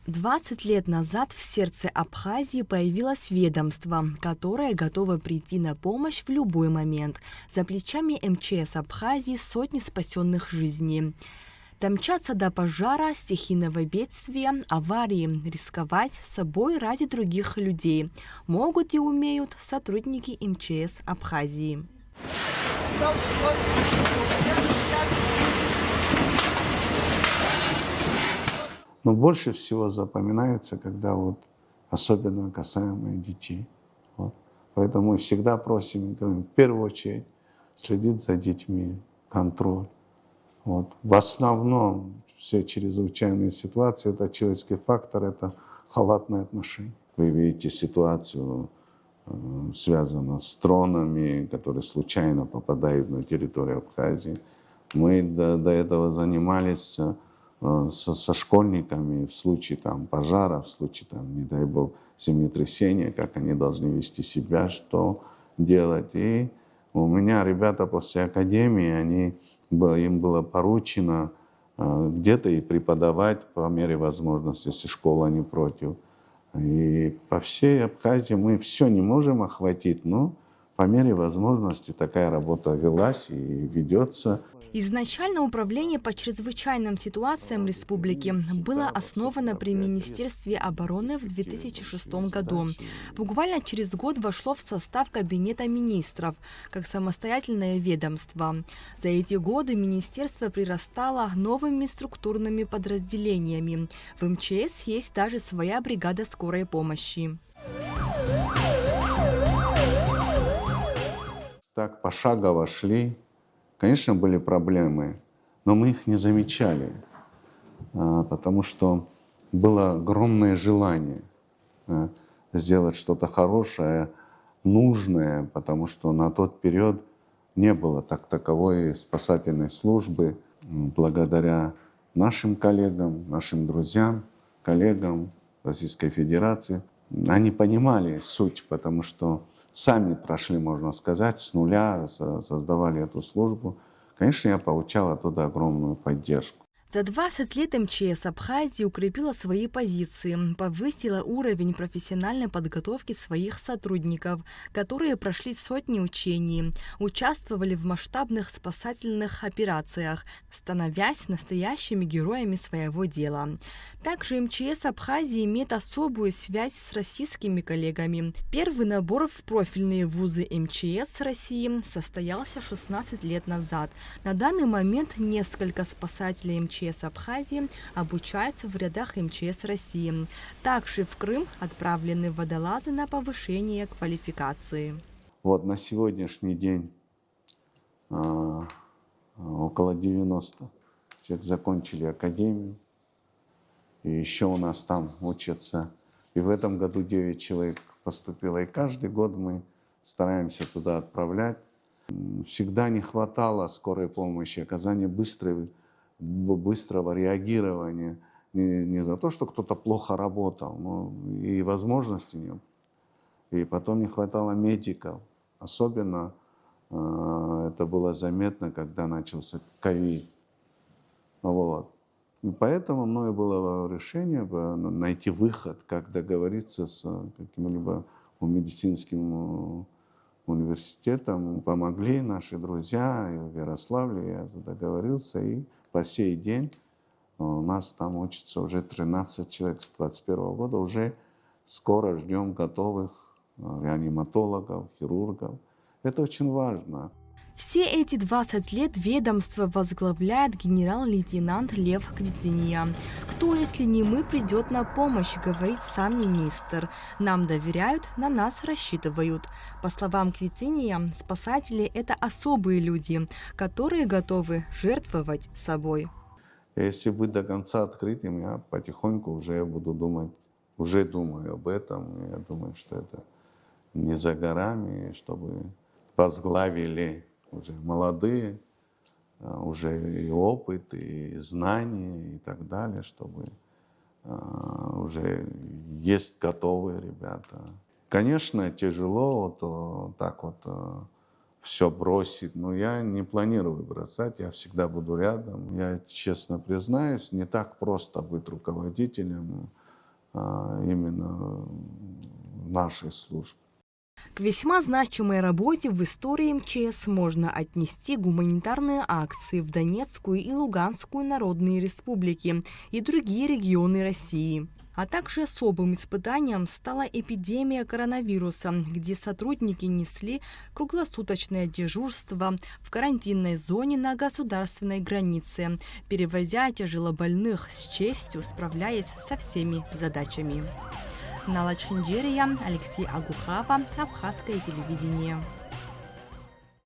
20 лет назад в сердце Абхазии появилось ведомство, которое готово прийти на помощь в любой момент. За плечами МЧС Абхазии сотни спасенных жизней. Домчаться до пожара, стихийного бедствия, аварии, рисковать собой ради других людей могут и умеют сотрудники МЧС Абхазии. Но больше всего запоминается, когда вот особенно касаемо детей. Вот. Поэтому мы всегда просим, говорим, в первую очередь следить за детьми, контроль. Вот. В основном все чрезвычайные ситуации, это человеческий фактор, это халатное отношение. Вы видите ситуацию, связанную с дронами, которые случайно попадают на территорию Абхазии. Мы до этого занимались со школьниками в случае пожара, в случае, не дай бог, землетрясения, как они должны вести себя, что делать. И у меня ребята после академии, им было поручено где-то и преподавать по мере возможности, если школа не против. И по всей Абхазии мы все не можем охватить, но по мере возможности такая работа велась и ведется. Изначально Управление по чрезвычайным ситуациям республики было основано при Министерстве обороны в 2006 году. Буквально через год вошло в состав Кабинета министров, как самостоятельное ведомство. За эти годы министерство прирастало новыми структурными подразделениями. В МЧС есть даже своя бригада скорой помощи. Так пошагово шли. Конечно, были проблемы, но мы их не замечали, потому что было огромное желание сделать что-то хорошее, нужное, потому что на тот период не было таковой спасательной службы. Благодаря нашим коллегам, нашим друзьям, коллегам Российской Федерации, они понимали суть, потому что сами прошли, можно сказать, с нуля, создавали эту службу. Конечно, я получал оттуда огромную поддержку. За 20 лет МЧС Абхазии укрепила свои позиции, повысила уровень профессиональной подготовки своих сотрудников, которые прошли сотни учений, участвовали в масштабных спасательных операциях, становясь настоящими героями своего дела. Также МЧС Абхазии имеет особую связь с российскими коллегами. Первый набор в профильные вузы МЧС России состоялся 16 лет назад. На данный момент несколько спасателей МЧС Абхазии обучаются в рядах МЧС России. Также в Крым отправлены водолазы на повышение квалификации. Вот на сегодняшний день около 90 человек закончили академию. И еще у нас там учатся. И в этом году 9 человек поступило. И каждый год мы стараемся туда отправлять. Всегда не хватало скорой помощи, оказания быстрого реагирования. Не за то, что кто-то плохо работал, но и возможности нет. И потом не хватало медиков. Особенно это было заметно, когда начался ковид. Вот. И поэтому мною было решение найти выход, как договориться с каким-либо медицинским университетом. Помогли наши друзья в Ярославле, я договорился, и по сей день у нас там учится уже 13 человек с 2021 года. Уже скоро ждем готовых реаниматологов, хирургов. Это очень важно. Все эти 20 лет ведомство возглавляет генерал-лейтенант Лев Квитиния. Кто, если не мы, придет на помощь, говорит сам министр. Нам доверяют, на нас рассчитывают. По словам Квитиния, спасатели – это особые люди, которые готовы жертвовать собой. Если быть до конца открытым, я потихоньку уже буду думать, уже думаю об этом. Я думаю, что это не за горами, чтобы возглавили уже молодые, уже и опыт, и знания, и так далее, чтобы уже есть готовые ребята. Конечно, тяжело вот так вот все бросить, но я не планирую бросать, я всегда буду рядом. Я честно признаюсь, не так просто быть руководителем именно нашей службы. К весьма значимой работе в истории МЧС можно отнести гуманитарные акции в Донецкую и Луганскую народные республики и другие регионы России. А также особым испытанием стала эпидемия коронавируса, где сотрудники несли круглосуточное дежурство в карантинной зоне на государственной границе, перевозя тяжелобольных с честью, справляясь со всеми задачами. Нала Чхинджерия, Алексей Агухава, Абхазское телевидение.